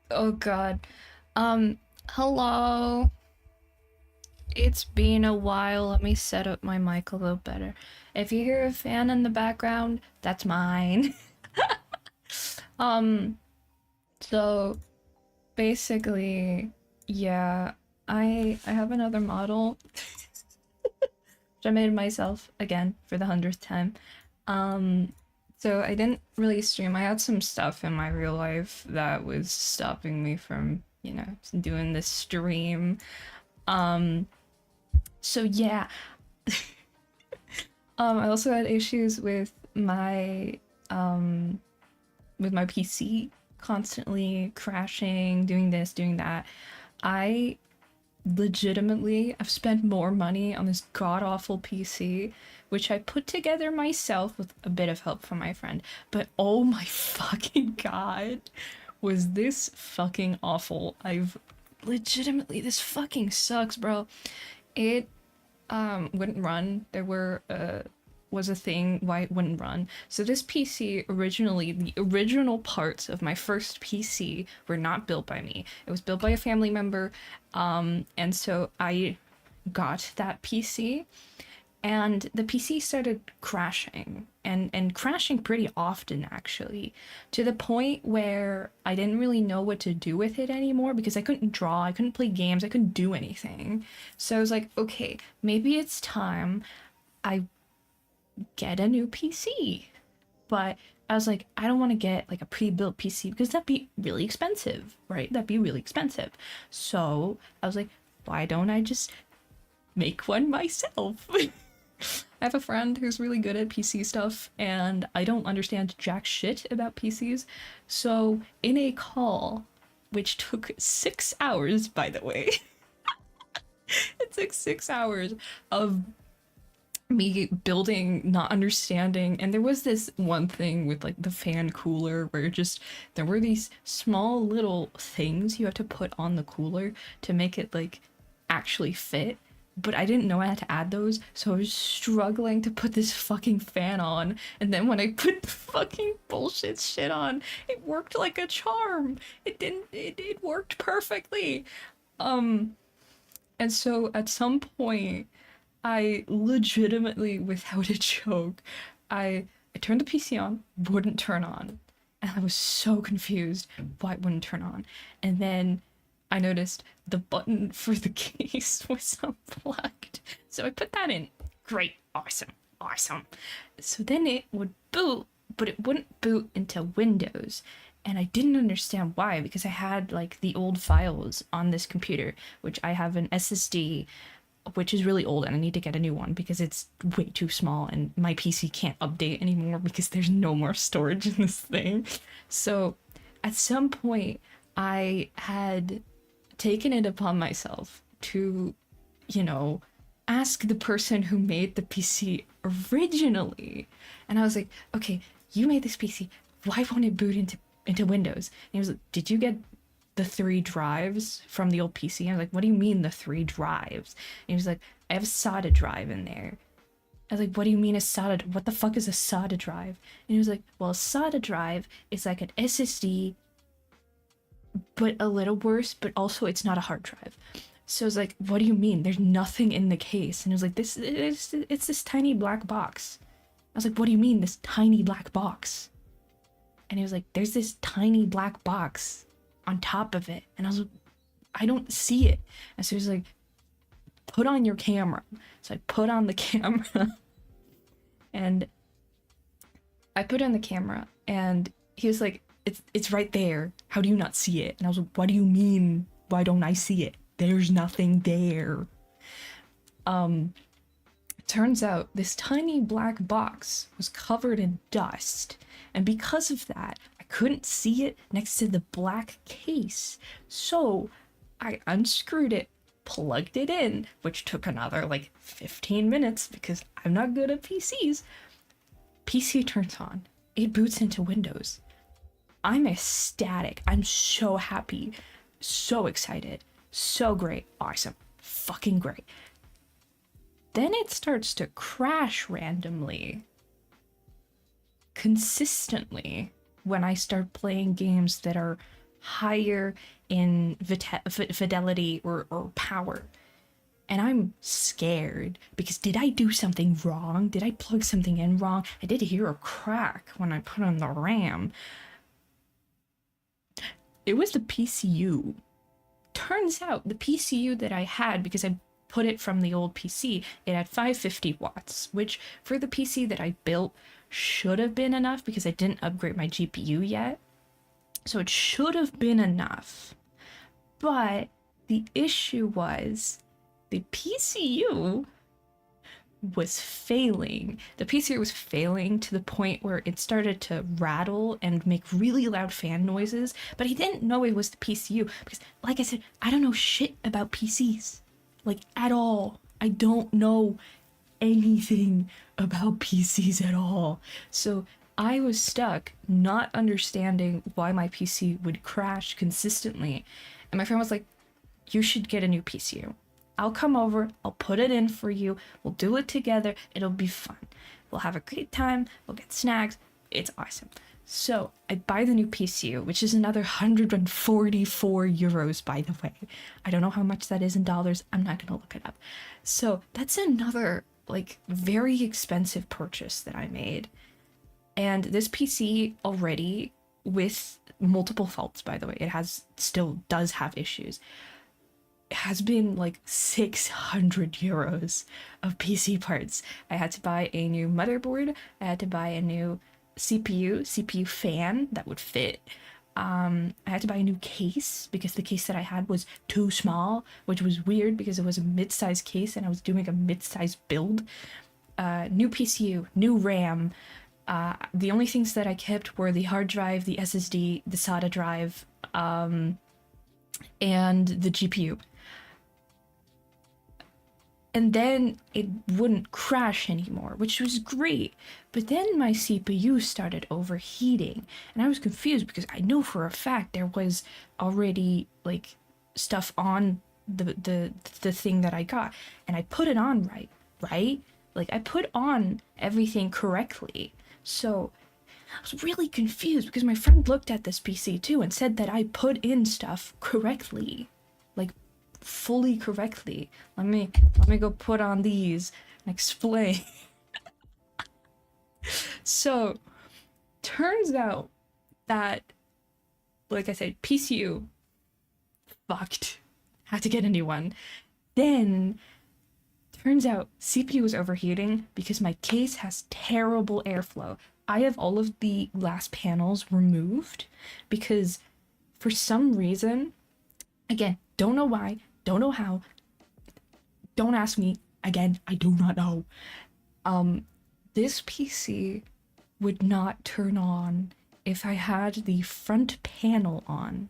Oh god. Hello. It's been a while. Let me set up my mic a little better. If you hear a fan in the background, that's mine. um, so basically, yeah, I have another model which I made myself again for the 100th time. Um, so I didn't really stream. I had some stuff in my real life that was stopping me from, doing this stream. Um, so yeah, I also had issues um with my PC constantly crashing, doing this, doing that. I legitimately I've spent more money on this god awful PC, which I put together myself with a bit of help from my friend. But oh my fucking god, was this fucking awful. I've legitimately this fucking sucks, bro. It wouldn't run. There were was a thing why it wouldn't run. So this PC originally, the original parts of my first PC were not built by me. It was built by a family member, and so I got that PC, and the PC started crashing and crashing pretty often actually, to the point where I didn't really know what to do with it anymore because I couldn't draw, I couldn't play games, I couldn't do anything. So I was like, okay, maybe it's time I get a new PC. But I was like, I don't want to get like a pre-built PC because that'd be really expensive, right? That'd be really expensive. So I was like, why don't I just make one myself? I have a friend who's really good at PC stuff, and I don't understand jack shit about PCs. So, in a call, which took 6 hours, by the way, it took 6 hours of me building, not understanding. And there was this one thing with like the fan cooler where just there were these small little things you have to put on the cooler to make it like actually fit, but I didn't know I had to add those, so I was struggling to put this fucking fan on. And then when I put the fucking bullshit shit on, it worked like a charm. It worked perfectly. Um, and so at some point, I legitimately, without a joke, I turned the PC on, wouldn't turn on. And I was so confused why it wouldn't turn on. And then I noticed the button for the case was unplugged. So I put that in. Great, awesome, awesome. So then it would boot, but it wouldn't boot into Windows. And I didn't understand why because I had like the old files on this computer, which I have an SSD which is really old and I need to get a new one because it's way too small and my PC can't update anymore because there's no more storage in this thing. So at some point, I had taken it upon myself to, you know, ask the person who made the PC originally. And I was like, okay, you made this PC. Why won't it boot into Windows? And he was like, did you get the three drives from the old PC? I was like, what do you mean the three drives? And he was like, I have a SATA drive in there. I was like, what do you mean a SATA? What the fuck is a SATA drive? And he was like, well, a SATA drive is like an SSD, but a little worse, but also it's not a hard drive. So I was like, what do you mean? There's nothing in the case. And he was like, it's this tiny black box. I was like, what do you mean, this tiny black box? And he was like, there's this tiny black box on top of it. And I was like, I don't see it. And so he was like, put on your camera. So I put on the camera and I put on the camera and he was like, it's right there. How do you not see it? And I was like, what do you mean? Why don't I see it? There's nothing there. Um, Turns out this tiny black box was covered in dust. And because of that, I couldn't see it next to the black case. So I unscrewed it, plugged it in, which took another like 15 minutes because I'm not good at PCs. PC turns on. It boots into Windows. I'm ecstatic. I'm so happy. So excited. So great. Awesome. Fucking great. Then it starts to crash randomly, consistently, when I start playing games that are higher in fidelity or power. And I'm scared because did I do something wrong? Did I plug something in wrong? I did hear a crack when I put on the RAM. It was the PCU. Turns out the PCU that I had, because I put it from the old PC, it had 550 watts, which for the PC that I built should have been enough because I didn't upgrade my GPU yet. So it should have been enough. But the issue was the PCU was failing. The PCU was failing to the point where it started to rattle and make really loud fan noises, but I didn't know it was the PCU because, like I said, I don't know shit about PCs. Like, at all. I don't know anything about PCs at all. So I was stuck not understanding why my PC would crash consistently. And my friend was like, you should get a new PCU. I'll come over, I'll put it in for you, we'll do it together, it'll be fun. We'll have a great time, we'll get snacks, it's awesome. So I buy the new PCU, which is another 144 euros, by the way. I don't know how much that is in dollars, I'm not gonna look it up. So that's another, like, very expensive purchase that I made. And this PC already, with multiple faults, by the way, it still does have issues, has been like 600 euros of PC parts. I had to buy a new motherboard, I had to buy a new CPU fan that would fit. I had to buy a new case because the case that I had was too small, which was weird because it was a mid-size case and I was doing a mid-size build. New PCU, new RAM. The only things that I kept were the hard drive, the SSD, the SATA drive, and the GPU. And then it wouldn't crash anymore, which was great. But then my CPU started overheating, and I was confused because I know for a fact there was already like stuff on the thing that I got, and I put it on right? Like I put on everything correctly. So I was really confused because my friend looked at this PC too and said that I put in stuff correctly. Like fully correctly. Let me go put on these and explain. So turns out that, like I said, PCU fucked. Had to get a new one. Then turns out CPU was overheating because my case has terrible airflow. I have all of the glass panels removed because for some reason, again, don't know why, don't know how, don't ask me, again, I do not know. This PC would not turn on if I had the front panel on.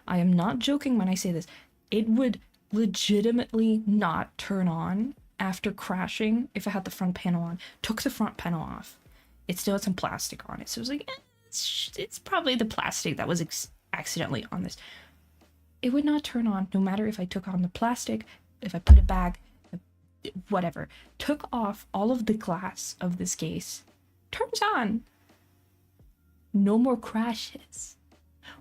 I am not joking when I say this. It would legitimately not turn on after crashing if I had the front panel on. Took the front panel off. It still had some plastic on it, so it was like, it's probably the plastic that was accidentally on this. It would not turn on no matter if I took on the plastic, if I put it back, whatever. Took off all of the glass of this case. Turns on. No more crashes.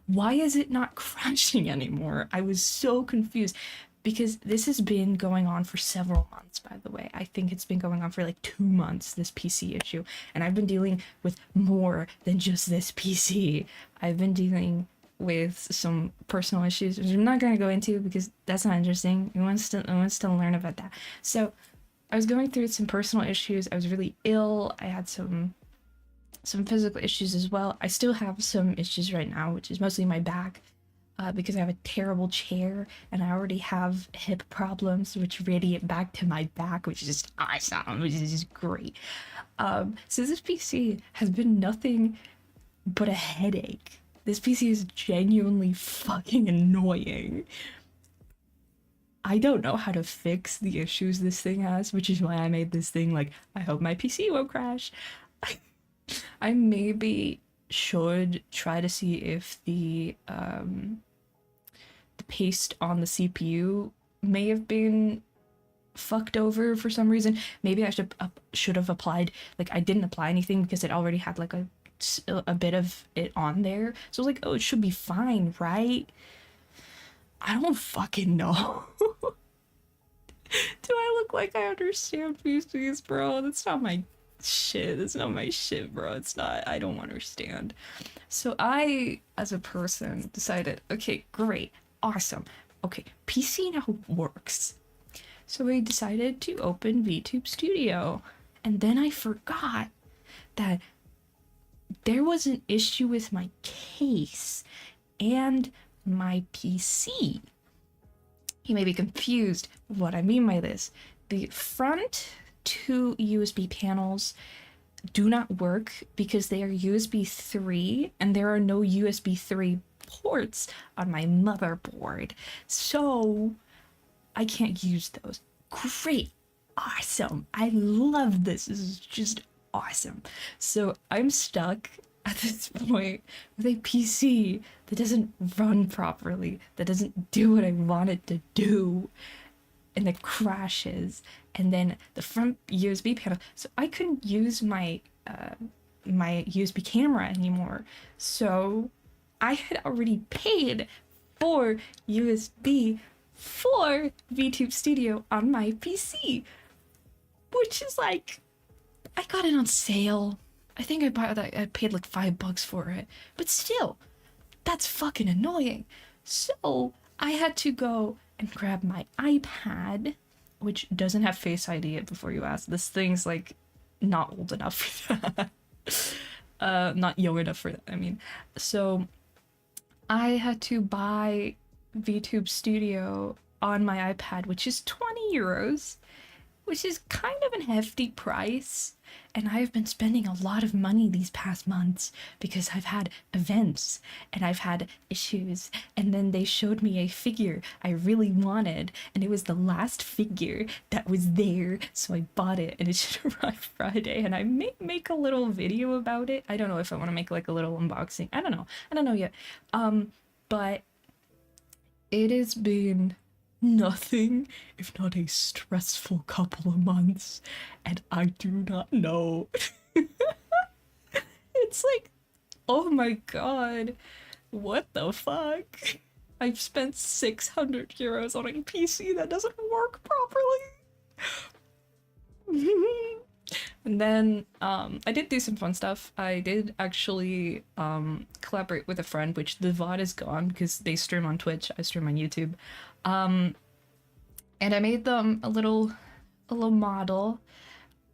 Why is it not crashing anymore? I was so confused because this has been going on for several months, by the way. I think it's been going on for like 2 months, this PC issue. And I've been dealing with more than just this PC. I've been dealing with some personal issues, which I'm not going to go into because that's not interesting. Who wants to learn about that? So I was going through some personal issues. I was really ill. I had some physical issues as well. I still have some issues right now, which is mostly my back, because I have a terrible chair and I already have hip problems, which radiate back to my back, which is just awesome, which is just great. So this PC has been nothing but a headache. This PC is genuinely fucking annoying. I don't know how to fix the issues this thing has, which is why I made this thing like, I hope my PC won't crash. I maybe should try to see if the paste on the CPU may have been fucked over for some reason. Maybe I should have applied, like I didn't apply anything because it already had like a a bit of it on there. So I was like, oh, it should be fine, right? I don't fucking know. Do I look like I understand PCs, bro? That's not my shit. That's not my shit, bro. It's not. I don't understand. So I, as a person, decided, okay, great, awesome. Okay, PC now works. So I decided to open VTube Studio. And then I forgot that there was an issue with my case and my PC. You may be confused what I mean by this. The front two USB panels do not work because they are USB 3 and there are no USB 3 ports on my motherboard. So I can't use those. Great. Awesome. I love this. This is just awesome. So I'm stuck at this point with a PC that doesn't run properly, that doesn't do what I want it to do, and that crashes. And then the front USB panel, so I couldn't use my my USB camera anymore. So I had already paid for USB for VTube Studio on my PC, which is like, I got it on sale. I think I paid like $5 for it, but still, that's fucking annoying. So I had to go and grab my iPad, which doesn't have Face ID yet. Before you ask, this thing's like not old enough for that. Not young enough for that, I mean. So I had to buy VTube Studio on my iPad, which is 20 euros, which is kind of an hefty price. And I've been spending a lot of money these past months because I've had events and I've had issues. And then they showed me a figure I really wanted, and it was the last figure that was there. So I bought it, and it should arrive Friday. And I may make a little video about it. I don't know if I want to make like a little unboxing. I don't know. I don't know yet. But it has been nothing if not a stressful couple of months, and I do not know. It's like, oh my god, what the fuck? I've spent 600 euros on a PC that doesn't work properly. And then I did do some fun stuff. I did actually collaborate with a friend, which the VOD is gone because they stream on Twitch, I stream on YouTube. And I made them a little model,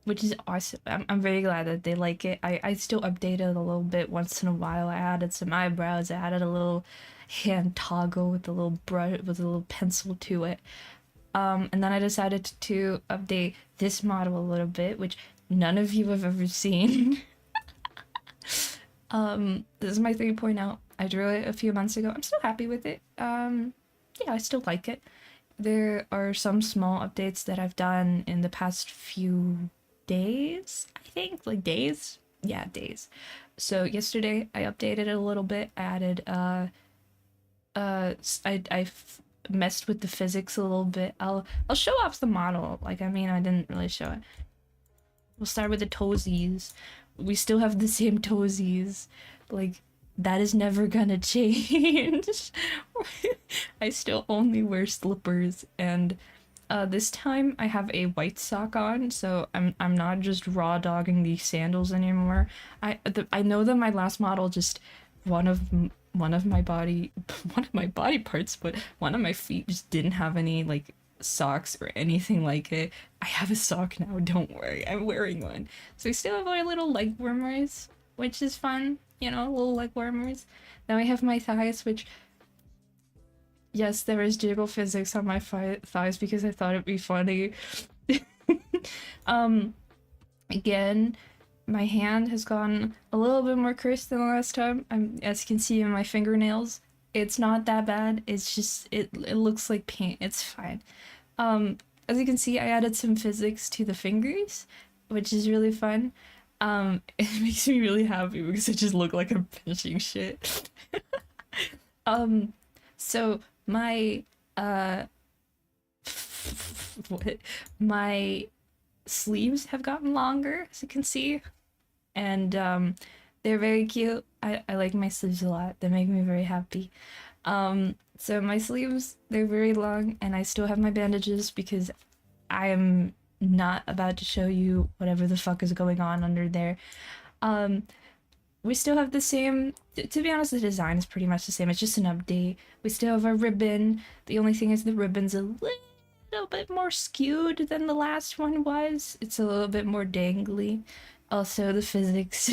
which is awesome. I'm very glad that they like it. I still update it a little bit once in a while. I added some eyebrows, I added a little hand toggle with a little brush, with a little pencil to it. And then I decided to update this model a little bit, which none of you have ever seen. This is my 3.0. I drew it a few months ago. I'm still happy with it. Yeah, I still like it. There are some small updates that I've done in the past few days, I think, like days? Yeah, days. So yesterday I updated it a little bit. I added, I messed with the physics a little bit. I'll show off the model. Like, I mean, I didn't really show it. We'll start with the toesies. We still have the same toesies. Like, that is never gonna change. I still only wear slippers, and this time I have a white sock on, so I'm not just raw dogging these sandals anymore. I know that my last model, just one of my body parts, but one of my feet just didn't have any like socks or anything like it. I have a sock now, don't worry, I'm wearing one. So we still have our little leg warmers, which is fun, you know, little leg warmers. Then we have my thighs, which, yes, there is jiggle physics on my thighs because I thought it'd be funny. Again, my hand has gotten a little bit more cursed than the last time. As you can see in my fingernails, it's not that bad. It's just, it looks like paint. It's fine. As you can see, I added some physics to the fingers, which is really fun. It makes me really happy because I just look like I'm finishing shit. So my, my sleeves have gotten longer, as you can see. And, They're very cute. I like my sleeves a lot. They make me very happy. So my sleeves, they're very long, and I still have my bandages because I am not about to show you whatever the fuck is going on under there. Um, we still have the same, to be honest, the design is pretty much the same. It's just an update. We still have our ribbon. The only thing is the ribbon's a little bit more skewed than the last one was. It's a little bit more dangly. Also, the physics,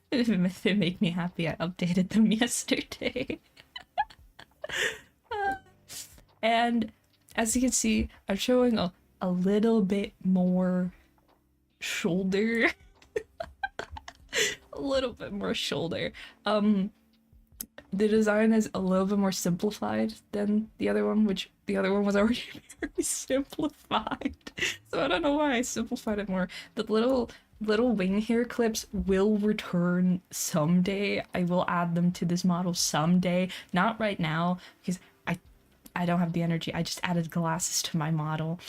they make me happy. I updated them yesterday. And as you can see, I'm showing a little bit more shoulder. A little bit more shoulder. The design is a little bit more simplified than the other one, which the other one was already very simplified. So I don't know why I simplified it more. The little wing hair clips will return someday. I will add them to this model someday. Not right now, because I don't have the energy. I just added glasses to my model.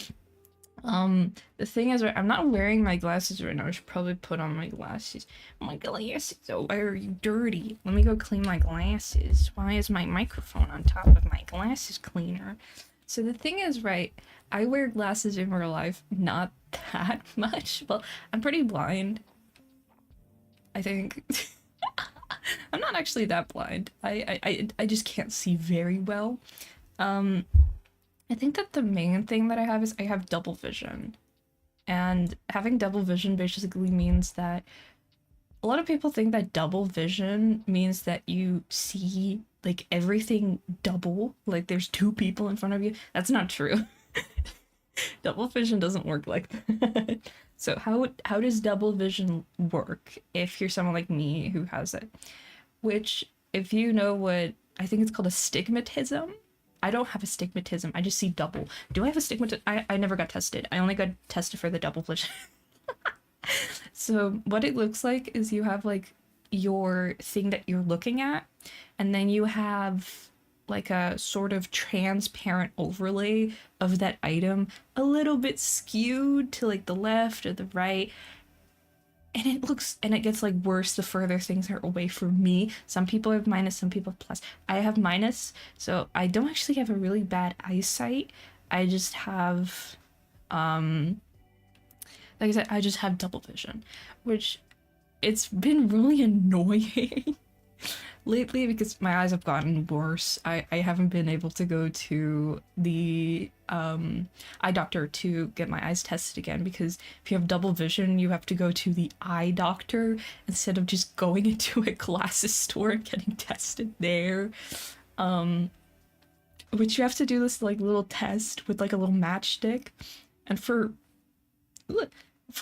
The thing is, I'm not wearing my glasses right now. I should probably put on my glasses. My glasses, oh, why are you dirty? Let me go clean my glasses. Why is my microphone on top of my glasses cleaner? So the thing is, right, I wear glasses in real life, not that much. Well, I'm pretty blind, I think. I'm not actually that blind. I just can't see very well. I think that the main thing that I have is I have double vision. And having double vision basically means that a lot of people think that double vision means that you see like everything double, like there's two people in front of you. That's not true. Double vision doesn't work like that. So how does double vision work if you're someone like me who has it? Which, if you know what, I think it's called astigmatism. I don't have astigmatism. I just see double. Do I have astigmatism? I never got tested. I only got tested for the double vision. So what it looks like is you have like your thing that you're looking at, and then you have like a sort of transparent overlay of that item, a little bit skewed to like the left or the right. And it gets like worse the further things are away from me. Some people have minus, some people have plus. I have minus, so I don't actually have a really bad eyesight. I just have, like I said, I just have double vision, which it's been really annoying lately because my eyes have gotten worse. I haven't been able to go to the eye doctor to get my eyes tested again, because if you have double vision you have to go to the eye doctor instead of just going into a glasses store and getting tested there. Which you have to do this like little test with like a little matchstick, and for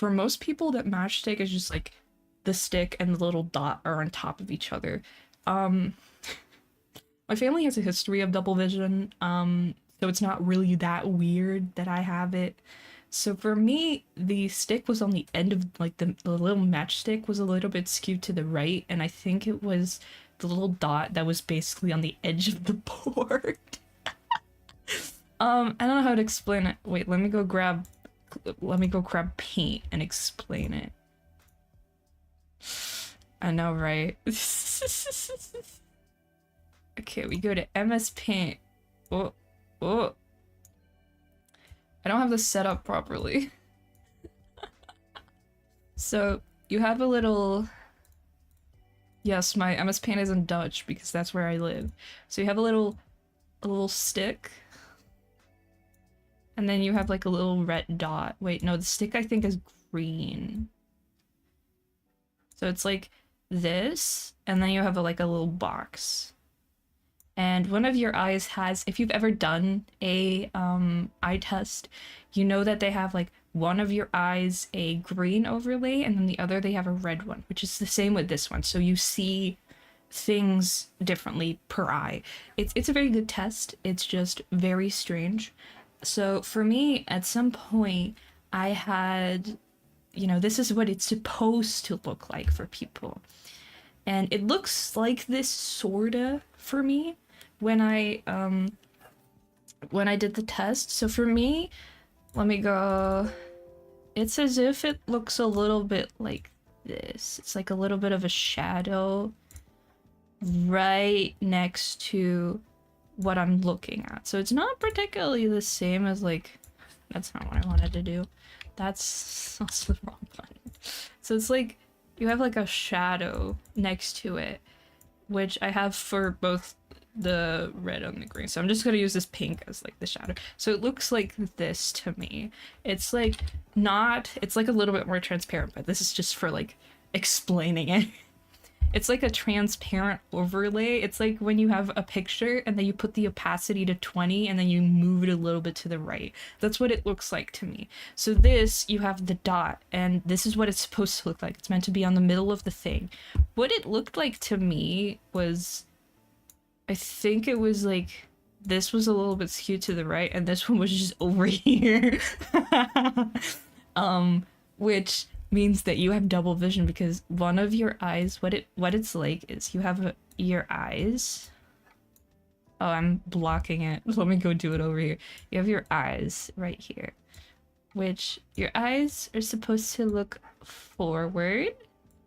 most people that matchstick is just like the stick and the little dot are on top of each other. My family has a history of double vision, so it's not really that weird that I have it. So for me, the stick was on the end of, like, the little matchstick was a little bit skewed to the right, and I think it was the little dot that was basically on the edge of the board. I don't know how to explain it. Wait, let me go grab paint and explain it. I know, right? Okay, we go to MS Paint. Oh. I don't have this set up properly. So, you have a little... Yes, my MS Paint is in Dutch because that's where I live. So you have a little stick. And then you have like a little red dot. Wait, no, the stick I think is green. So it's like this, and then you have like a little box. And one of your eyes has, if you've ever done a eye test, you know that they have like one of your eyes a green overlay, and then the other they have a red one, which is the same with this one. So you see things differently per eye. It's a very good test. It's just very strange. So for me, at some point, I had, you know, this is what it's supposed to look like for people. And it looks like this sorta for me when I did the test. So for me, let me go. It's as if it looks a little bit like this. It's like a little bit of a shadow right next to what I'm looking at. So it's not particularly the same as like, that's not what I wanted to do. That's also the wrong button. So it's like, you have like a shadow next to it, which I have for both the red and the green. So I'm just gonna use this pink as like the shadow. So it looks like this to me. It's like not, it's like a little bit more transparent, but this is just for like explaining it. It's like a transparent overlay. It's like when you have a picture and then you put the opacity to 20 and then you move it a little bit to the right. That's what it looks like to me. So this, you have the dot, and this is what it's supposed to look like. It's meant to be on the middle of the thing. What it looked like to me was, I think it was like, this was a little bit skewed to the right and this one was just over here. Which means that you have double vision because one of your eyes, what it's like is you have your eyes. Oh, I'm blocking it. Let me go do it over here. You have your eyes right here, which your eyes are supposed to look forward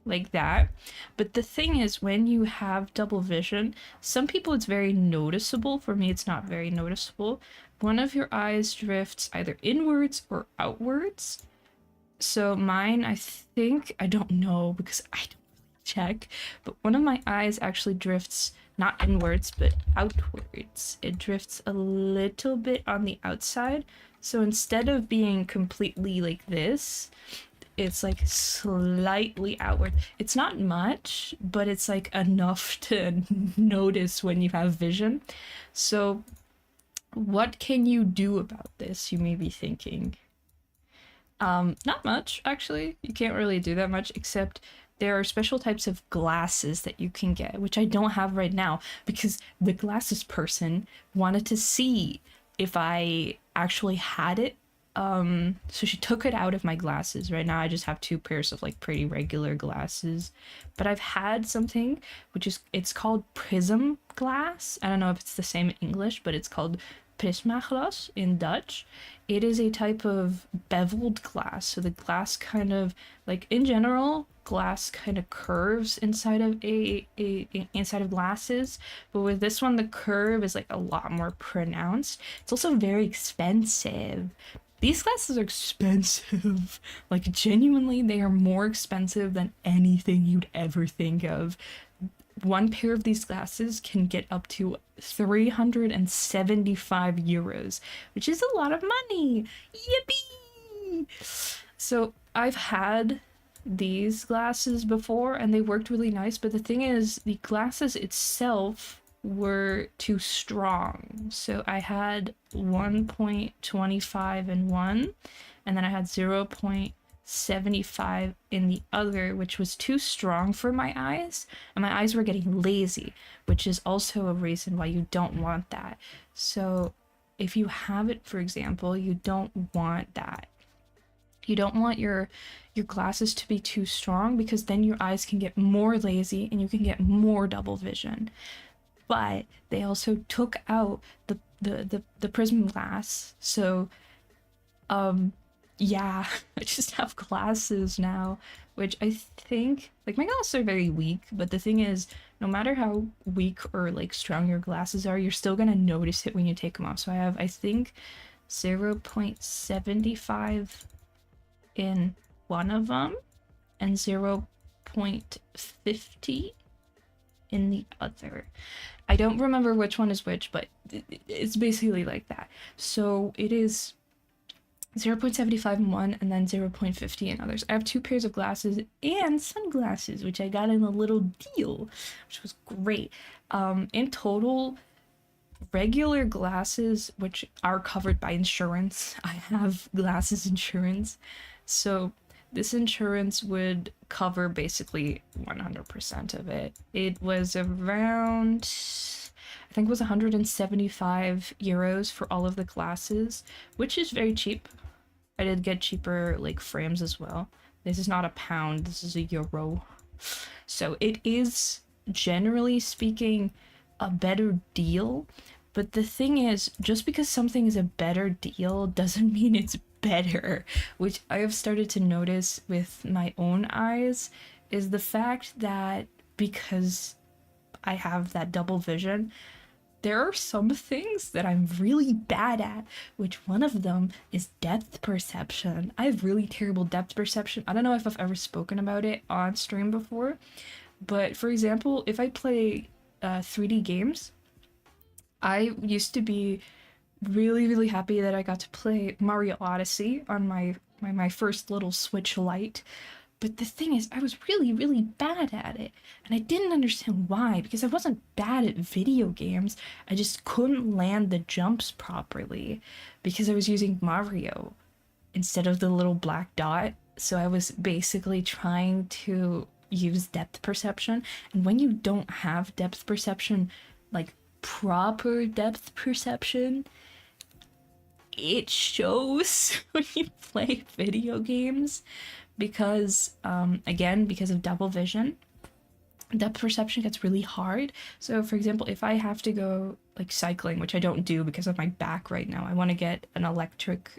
like that. But the thing is, when you have double vision, some people it's very noticeable. For me, it's not very noticeable. One of your eyes drifts either inwards or outwards. So mine, I think, I don't know because I don't check, but one of my eyes actually drifts not inwards, but outwards. It drifts a little bit on the outside. So instead of being completely like this, it's like slightly outward. It's not much, but it's like enough to notice when you have vision. So what can you do about this, you may be thinking? Not much, actually. You can't really do that much, except there are special types of glasses that you can get, which I don't have right now, because the glasses person wanted to see if I actually had it. So she took it out of my glasses. Right now I just have 2 pairs of like pretty regular glasses, but I've had something which is, it's called prism glass. I don't know if it's the same in English, but it's called prismaglas in Dutch. It is a type of beveled glass. So the glass kind of, like in general, glass kind of curves inside of inside of glasses, but with this one the curve is like a lot more pronounced. It's also very expensive. These glasses are expensive. Like genuinely, they are more expensive than anything you'd ever think of. One pair of these glasses can get up to 375 euros, which is a lot of money. Yippee! So I've had these glasses before and they worked really nice, but the thing is, the glasses itself were too strong. So I had 1.25 in one, and then I had 0.75 in the other, which was too strong for my eyes, and my eyes were getting lazy, which is also a reason why you don't want that. So if you have it, for example, you don't want that. You don't want your glasses to be too strong, because then your eyes can get more lazy and you can get more double vision. But they also took out the prism glass, so yeah, I just have glasses now, which I think, like, my glasses are very weak, but the thing is, no matter how weak or like strong your glasses are, you're still gonna notice it when you take them off. So I have, I think, 0.75 in one of them and 0.50 in the other. I don't remember which one is which, but it's basically like that. So it is 0.75 in one and then 0.50 in others. I have 2 pairs of glasses and sunglasses, which I got in a little deal, which was great. In total, regular glasses, which are covered by insurance, I have glasses insurance, so this insurance would cover basically 100% of it. It was around, I think it was 175 euros for all of the glasses, which is very cheap. I did get cheaper like frames as well. This is not a pound, this is a euro. So it is, generally speaking, a better deal. But the thing is, just because something is a better deal doesn't mean it's better, which I have started to notice with my own eyes, is the fact that because I have that double vision, there are some things that I'm really bad at, which one of them is depth perception. I have really terrible depth perception. I don't know if I've ever spoken about it on stream before, but for example, if I play 3D games, I used to be really happy that I got to play Mario Odyssey on my first little Switch Lite. But the thing is, I was really bad at it. And I didn't understand why, because I wasn't bad at video games. I just couldn't land the jumps properly because I was using Mario instead of the little black dot. So I was basically trying to use depth perception. And when you don't have depth perception, like proper depth perception, it shows when you play video games because, again, because of double vision, depth perception gets really hard. So, for example, if I have to go like cycling, which I don't do because of my back right now, I want to get an electric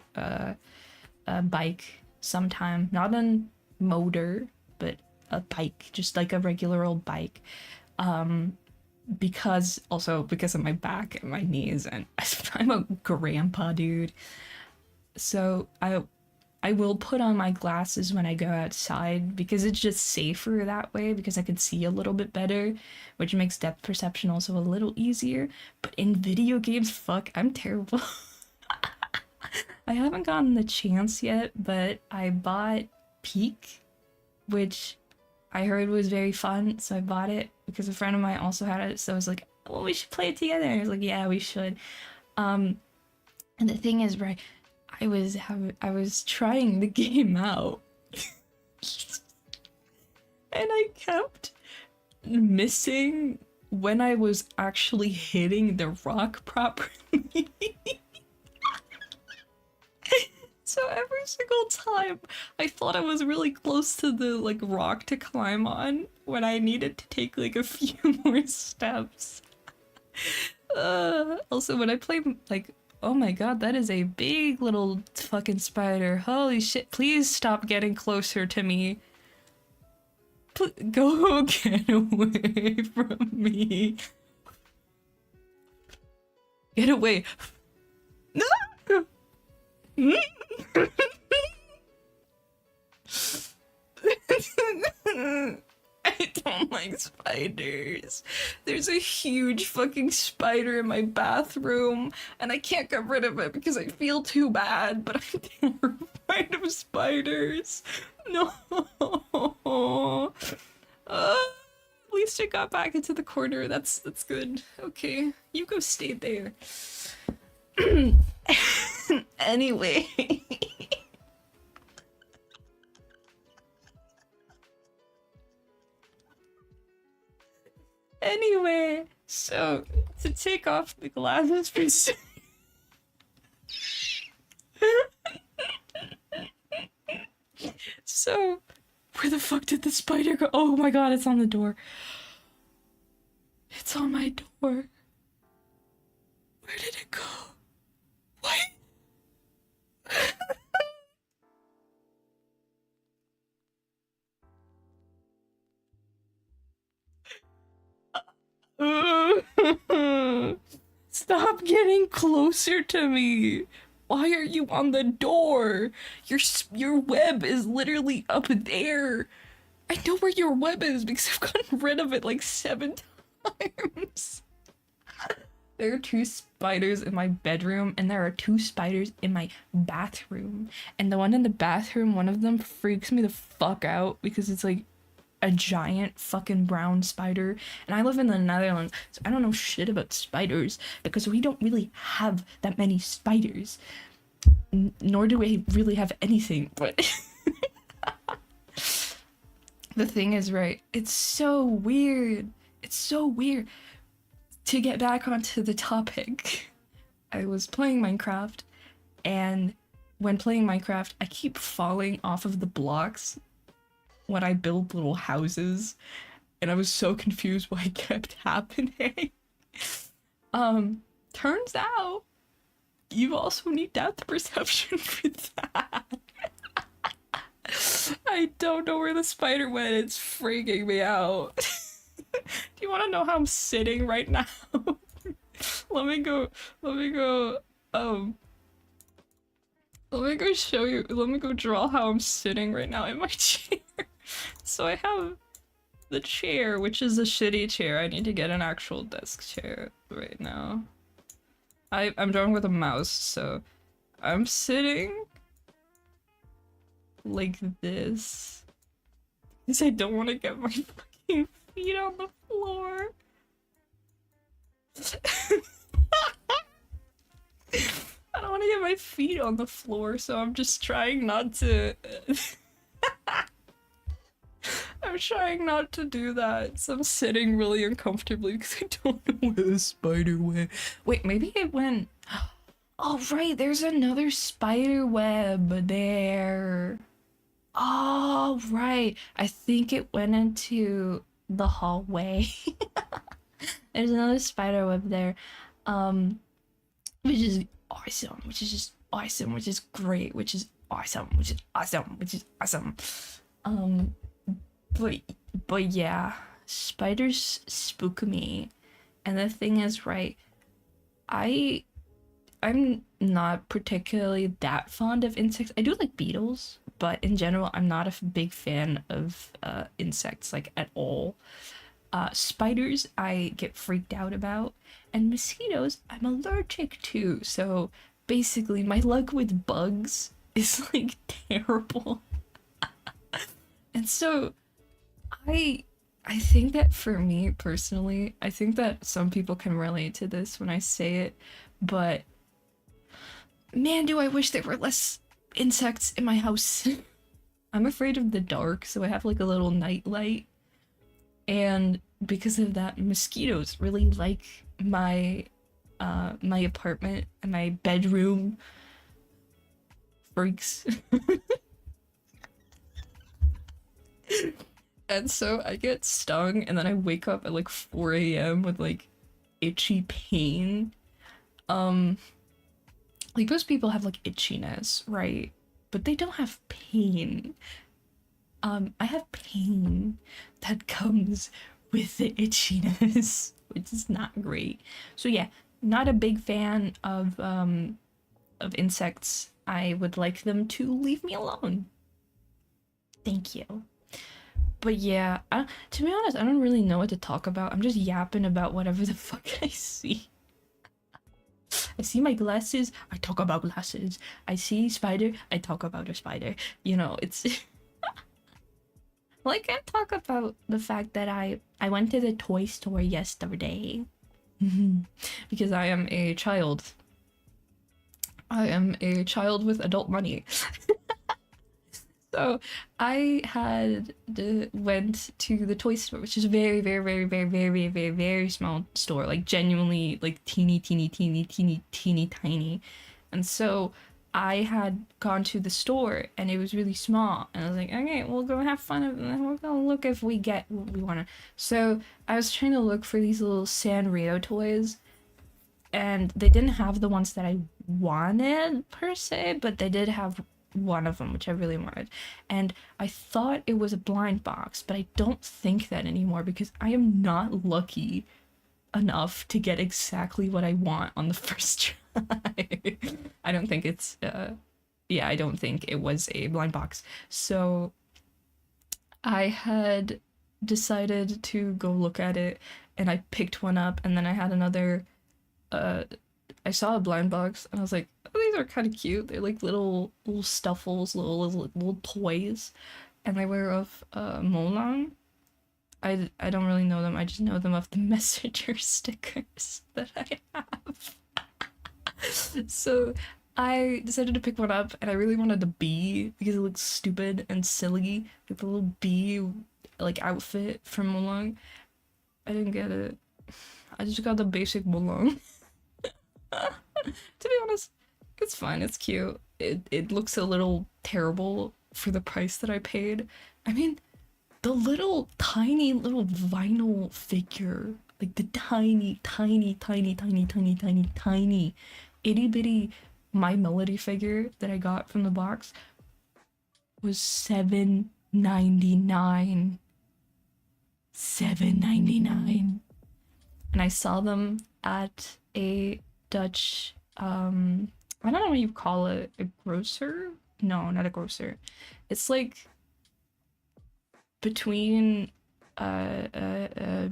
bike sometime, not a motor, but a bike, just like a regular old bike. Because of my back and my knees, and I'm a grandpa, dude. So I will put on my glasses when I go outside because it's just safer that way because I can see a little bit better, which makes depth perception also a little easier. But in video games, fuck, I'm terrible. I haven't gotten the chance yet, but I bought Peak, which I heard was very fun, so I bought it because a friend of mine also had it, so I was like, well, we should play it together. And I was like, yeah, we should. And the thing is, right, I was trying the game out, and I kept missing when I was actually hitting the rock properly. So every single time I thought I was really close to the like rock to climb on when I needed to take like a few more steps. Also when I play like, oh my god, that is a big little fucking spider. Holy shit, please stop getting closer to me. Go get away from me. Get away. No! I don't like spiders. There's a huge fucking spider in my bathroom, and I can't get rid of it because I feel too bad, but I'm terrified of spiders. No. At least I got back into the corner. That's good. Okay, you go stay there. Anyway. Anyway, so to take off the glasses for so where the fuck did the spider go? Oh my god, it's on the door. It's on my door. Where did it go? What? Stop getting closer to me. Why are you on the door? Your web is literally up there. I know where your web is because I've gotten rid of it like 7 times. There are 2 spiders in my bedroom, and there are 2 spiders in my bathroom. And the one in the bathroom, one of them freaks me the fuck out because it's like a giant fucking brown spider. And I live in the Netherlands, so I don't know shit about spiders because we don't really have that many spiders. Nor do we really have anything, but the thing is, right, it's so weird. It's so weird. To get back onto the topic, I was playing Minecraft, and when playing Minecraft, I keep falling off of the blocks when I build little houses, and I was so confused why it kept happening. Turns out You also need depth perception for that. I don't know where the spider went. It's freaking me out. Do you want to know how I'm sitting right now? Let me go. Let me go. Let me go show you. Let me go draw how I'm sitting right now in my chair. So I have the chair, which is a shitty chair. I need to get an actual desk chair right now. I'm drawing with a mouse, so I'm sitting like this. Because I don't want to get my fucking feet on the floor. I don't want to get my feet on the floor, so I'm just trying not to... I'm trying not to do that, so I'm sitting really uncomfortably because I don't know where the spider went. Wait, maybe it went... Oh, right, there's another spider web there. Oh, right. I think it went into the hallway. There's another spider web there. Which is awesome, which is just awesome, which is great, which is awesome, which is awesome, which is awesome. But yeah, spiders spook me. And the thing is, right, I'm not particularly that fond of insects. I do like beetles, but in general, I'm not a big fan of insects, like, at all. Spiders, I get freaked out about, and mosquitoes, I'm allergic to. So basically, my luck with bugs is, like, terrible. And so I think that for me personally, I think that some people can relate to this when I say it, but man, do I wish there were less insects in my house. I'm afraid of the dark, so I have like a little night light. And because of that, mosquitoes really like my my apartment and my bedroom. Freaks. And so I get stung, and then I wake up at like 4 a.m. with like itchy pain. Like most people have like itchiness, right? But they don't have pain. I have pain that comes with the itchiness, which is not great. So yeah, not a big fan of insects. I would like them to leave me alone. Thank you. But yeah, to be honest, I don't really know what to talk about. I'm just yapping about whatever the fuck I see. I see my glasses, I talk about glasses. I see spider, I talk about a spider. You know, it's... Well, I can talk about the fact that I went to the toy store yesterday. Because I am a child. I am a child with adult money. So I went to the toy store, which is a very, very, very, very, very, very, very small store, like genuinely like teeny, teeny, teeny, teeny, teeny, tiny. And so I had gone to the store and it was really small, and I was like, okay, we'll go have fun and we're gonna look if we get what we wanna. So I was trying to look for these little Sanrio toys, and they didn't have the ones that I wanted per se, but they did have one of them, which I really wanted. And I thought it was a blind box, but I don't think that anymore because I am not lucky enough to get exactly what I want on the first try. I don't think it's, yeah, I don't think it was a blind box. So I had decided to go look at it, and I picked one up, and then I had another, I saw a blind box, and I was like, oh, these are kind of cute. They're like little stuffles, little toys, and they were of Molang. I don't really know them. I just know them of the messenger stickers that I have. So I decided to pick one up, and I really wanted a bee because it looks stupid and silly, like the little bee like outfit from Molang. I didn't get it. I just got the basic Molang. To be honest, it's fine, it's cute. It looks a little terrible for the price that I paid. I mean, the little tiny little vinyl figure, like the tiny, tiny, tiny, tiny, tiny, tiny, tiny itty bitty My Melody figure that I got from the box was $7.99. $7.99. And I saw them at a Dutch, I don't know what you call it, a grocer? No, not a grocer. It's like between, uh, uh, uh,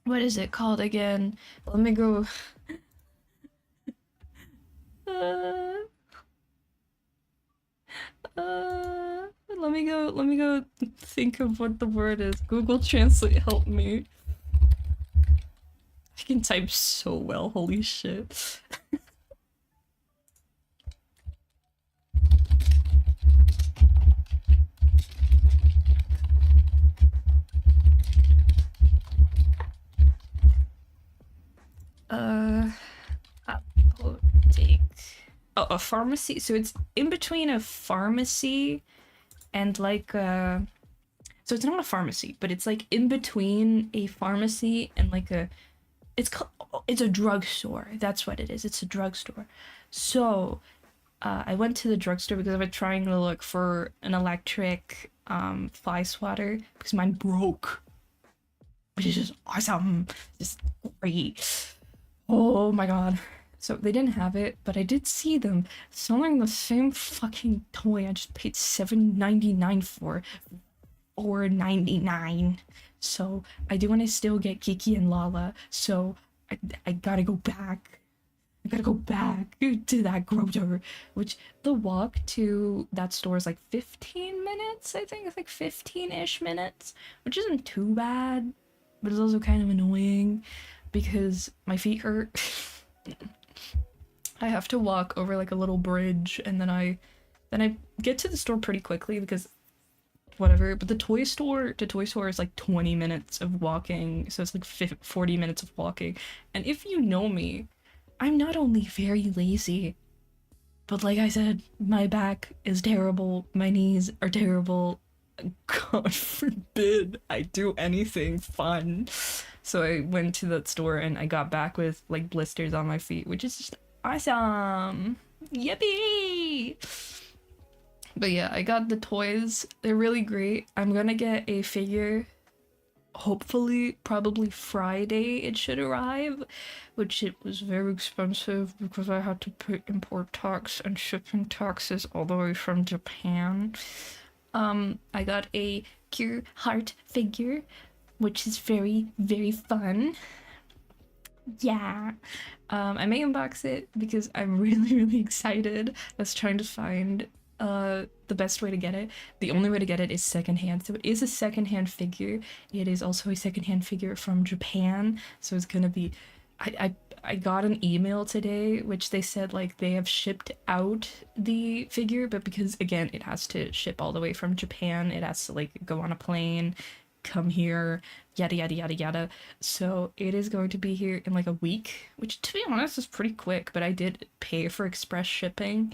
what is it called again? Let me go. Uh, let me go think of what the word is. Google Translate, help me. I can type so well, holy shit. Apotheke. Oh, a pharmacy. So it's in between a pharmacy and like so it's not a pharmacy, but it's like in between a pharmacy and like a it's a drugstore. That's what it is. It's a drugstore. So I went to the drugstore because I was trying to look for an electric fly swatter because mine broke, which is just awesome, just great. Oh my god. So they didn't have it, but I did see them selling the same fucking toy I just paid $7.99 for, $4.99. So I do want to still get Kiki and Lala. So I gotta go back. I gotta go back to that grocer, which the walk to that store is like 15 minutes. I think it's like 15-ish minutes, which isn't too bad, but it's also kind of annoying because my feet hurt. I have to walk over like a little bridge, and then I get to the store pretty quickly because whatever. But the toy store is like 20 minutes of walking, so it's like 40 minutes of walking. And if you know me, I'm not only very lazy, but like I said, my back is terrible, my knees are terrible. God forbid I do anything fun. So I went to that store and I got back with like blisters on my feet, which is just awesome. Yippee! But yeah, I got the toys. They're really great. I'm gonna get a figure. Hopefully, probably Friday it should arrive, which it was very expensive because I had to pay import tax and shipping taxes all the way from Japan. I got a Cure Heart figure, which is very, very fun. Yeah. I may unbox it because I'm really, really excited. I was trying to find the best way to get it. The only way to get it is secondhand. So it is a secondhand figure. It is also a secondhand figure from Japan. So it's gonna be I got an email today which they said like they have shipped out the figure, but because again it has to ship all the way from Japan, it has to like go on a plane, come here, yada yada yada yada. So it is going to be here in like a week, which to be honest is pretty quick, but I did pay for express shipping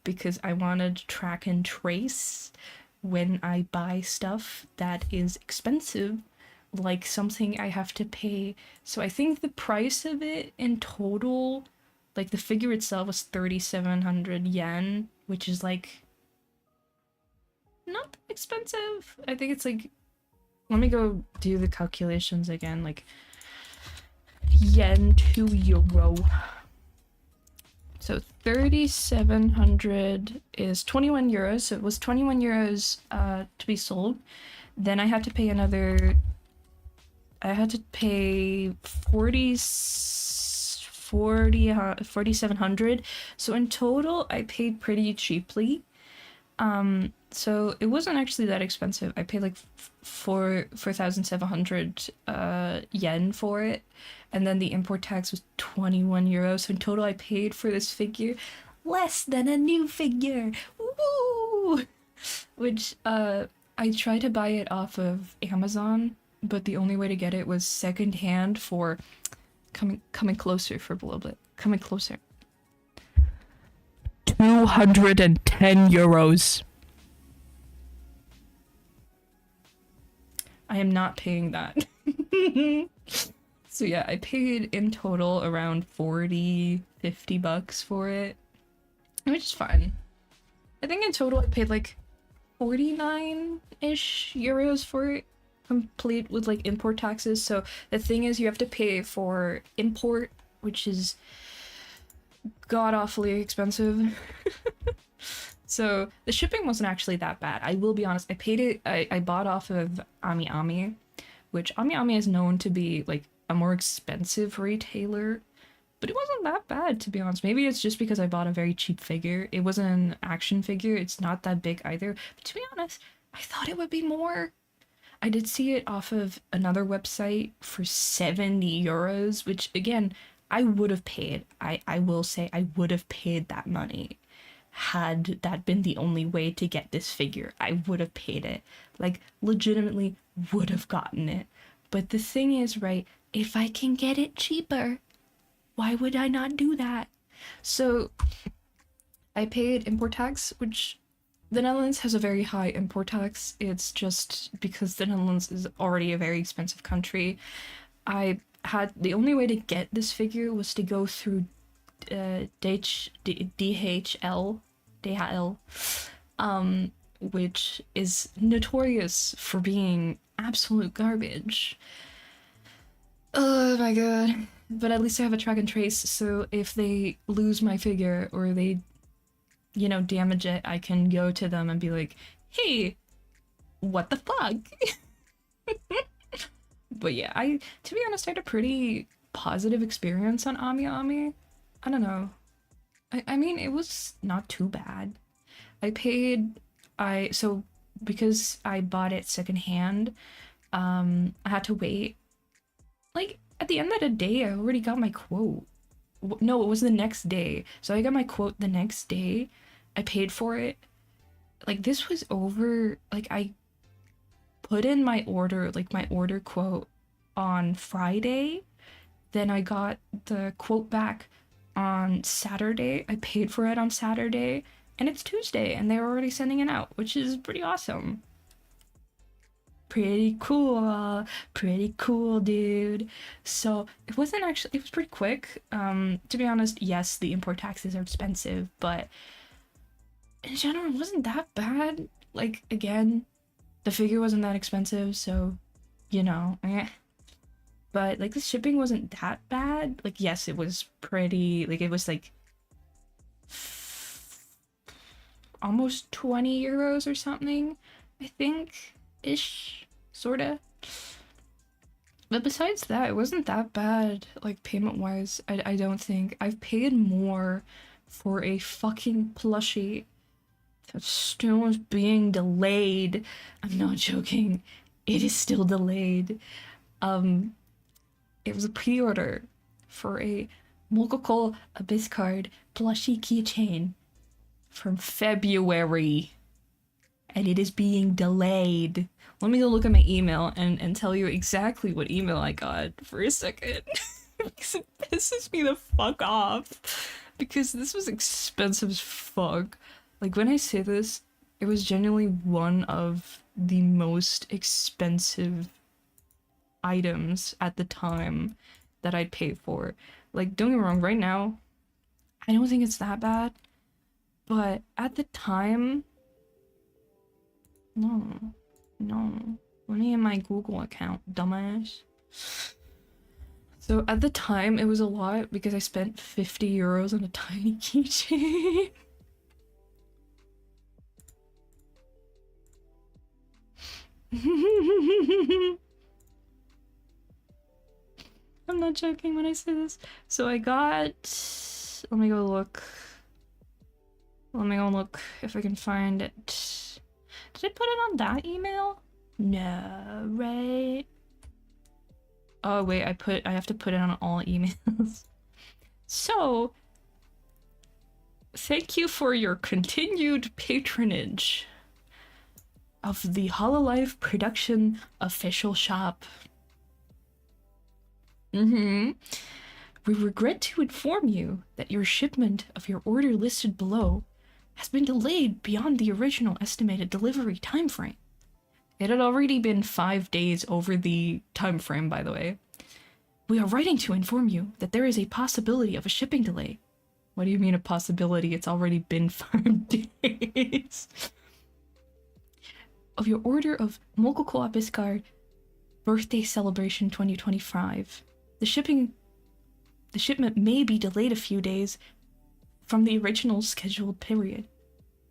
because I wanted to track and trace when I buy stuff that is expensive, like something I have to pay. So I think the price of it in total, like the figure itself was 3,700 yen, which is like not that expensive. I think it's like, let me go do the calculations again, like yen to euro. So 3,700 is 21 euros. So it was 21 euros to be sold. Then I had to pay another, I had to pay 4,700. So in total, I paid pretty cheaply. So it wasn't actually that expensive. I paid like 4,700 yen for it, and then the import tax was 21 euros. So in total, I paid for this figure less than a new figure. Woo! Which I tried to buy it off of Amazon, but the only way to get it was secondhand for coming closer for a little bit. Coming closer. 210 euros. I am not paying that. So yeah, I paid in total around 40, 50 bucks for it, which is fine. I think in total I paid like 49-ish euros for it, complete with like import taxes. So the thing is, you have to pay for import, which is god awfully expensive. So the shipping wasn't actually that bad. I will be honest. I paid it. I bought off of AmiAmi, which AmiAmi is known to be like a more expensive retailer, but it wasn't that bad, to be honest. Maybe it's just because I bought a very cheap figure. It was an action figure. It's not that big either. But to be honest, I thought it would be more. I did see it off of another website for 70 euros, which again, I would have paid. I will say I would have paid that money had that been the only way to get this figure. I would have paid it. Like, legitimately would have gotten it. But the thing is, right, if I can get it cheaper, why would I not do that? So I paid import tax, which the Netherlands has a very high import tax. It's just because the Netherlands is already a very expensive country. I had the only way to get this figure was to go through DHL, which is notorious for being absolute garbage. Oh my god. But at least I have a track and trace, so if they lose my figure or they, you know, damage it, I can go to them and be like, hey, what the fuck? But yeah, to be honest, I had a pretty positive experience on AmiAmi. I don't know. I mean, it was not too bad. So because I bought it secondhand, I had to wait. Like, at the end of the day, I already got my quote. No, it was the next day. So I got my quote the next day. I paid for it. Like, this was over, like, I put in my order, like, my order quote on Friday. Then I got the quote back on Saturday. I paid for it on Saturday. And it's Tuesday, and they're already sending it out, which is pretty awesome. Pretty cool, dude. So it wasn't actually, it was pretty quick. To be honest, yes, the import taxes are expensive, but in general, it wasn't that bad. Like, again, the figure wasn't that expensive, so, you know, eh. But, like, the shipping wasn't that bad. Like, yes, it was pretty, like, it was, like, almost 20 euros or something, I think, ish, sorta. But besides that, it wasn't that bad, like, payment-wise, I don't think. I've paid more for a fucking plushie that still is being delayed. I'm not joking. It is still delayed. It was a pre-order for a Mogokol Abyss card plushie keychain from February, and it is being delayed. Let me go look at my email and tell you exactly what email I got for a second. Because it pisses me the fuck off. Because this was expensive as fuck. Like, when I say this, it was genuinely one of the most expensive items at the time that I'd pay for. Like, don't get me wrong, right now, I don't think it's that bad. But at the time, no. Money in my Google account, dumbass. So at the time, it was a lot because I spent 50 euros on a tiny keychain. I'm not joking when I say this. So I got... Let me go look. Let me go look if I can find it. Did I put it on that email? No, right? Oh wait, I have to put it on all emails. So, thank you for your continued patronage of the Hololive Production official shop. We regret to inform you that your shipment of your order listed below has been delayed beyond the original estimated delivery timeframe. It had already been 5 days over the timeframe, by the way. We are writing to inform you that there is a possibility of a shipping delay. What do you mean a possibility? It's already been 5 days. Of your order of Mogul Biscard birthday celebration 2025. The shipment may be delayed a few days from the original scheduled period.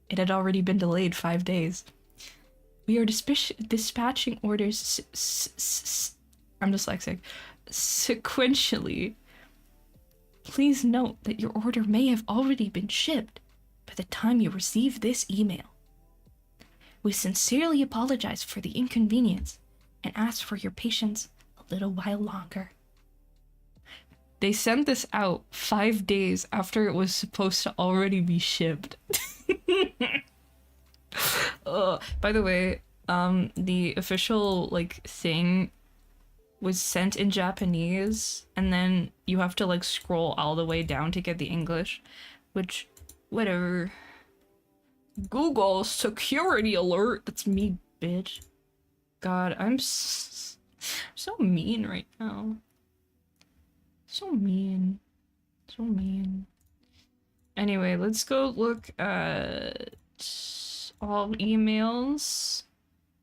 It had already been delayed 5 days. We are dispatching orders I'm dyslexic. Sequentially. Please note that your order may have already been shipped by the time you receive this email. We sincerely apologize for the inconvenience and ask for your patience a little while longer. They sent this out 5 days after it was supposed to already be shipped. By the way, the official, like, thing was sent in Japanese, and then you have to, like, scroll all the way down to get the English, which, whatever. Google security alert! That's me, bitch. God, I'm so mean right now. So mean. So mean. Anyway, let's go look at all emails.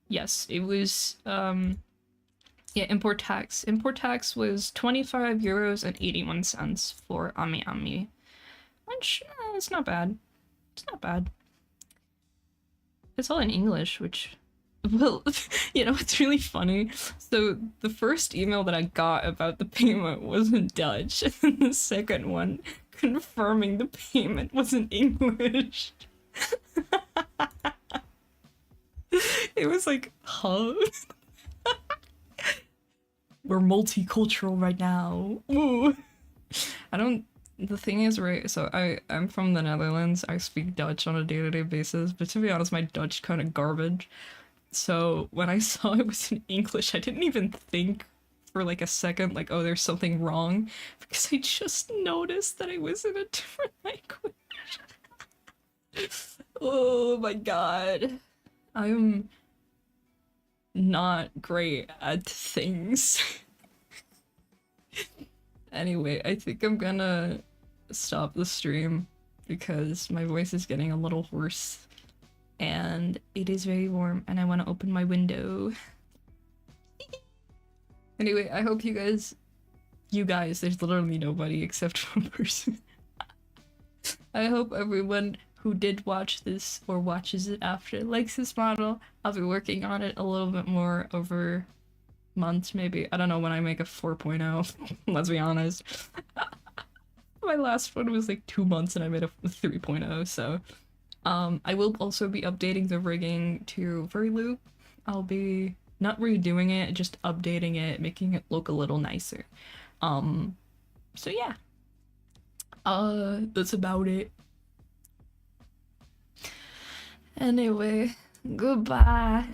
Yes, it was, yeah, import tax. Import tax was 25 euros and 81 cents for Ami Ami. Which, it's not bad. It's not bad. It's all in English, which, well, you know, it's really funny. So the first email that I got about the payment was in Dutch, and the second one confirming the payment was in English. It was like, huh? We're multicultural right now. Ooh. The thing is, right, so I'm from the Netherlands. I speak Dutch on a day-to-day basis, but to be honest, my Dutch kind of garbage. So when I saw it was in English, I didn't even think for like a second, like, oh, there's something wrong, because I just noticed that it was in a different language. Oh my god. I'm not great at things. Anyway, I think I'm gonna stop the stream because my voice is getting a little hoarse and it is very warm and I want to open my window. Anyway, I hope you guys, there's literally nobody except one person. I hope everyone who did watch this or watches it after likes this model. I'll be working on it a little bit more over months, maybe. I don't know when I make a 4.0, let's be honest. My last one was like 2 months and I made a 3.0, so I will also be updating the rigging to Veryloop. I'll be not redoing it, just updating it, making it look a little nicer. So yeah. That's about it. Anyway, goodbye.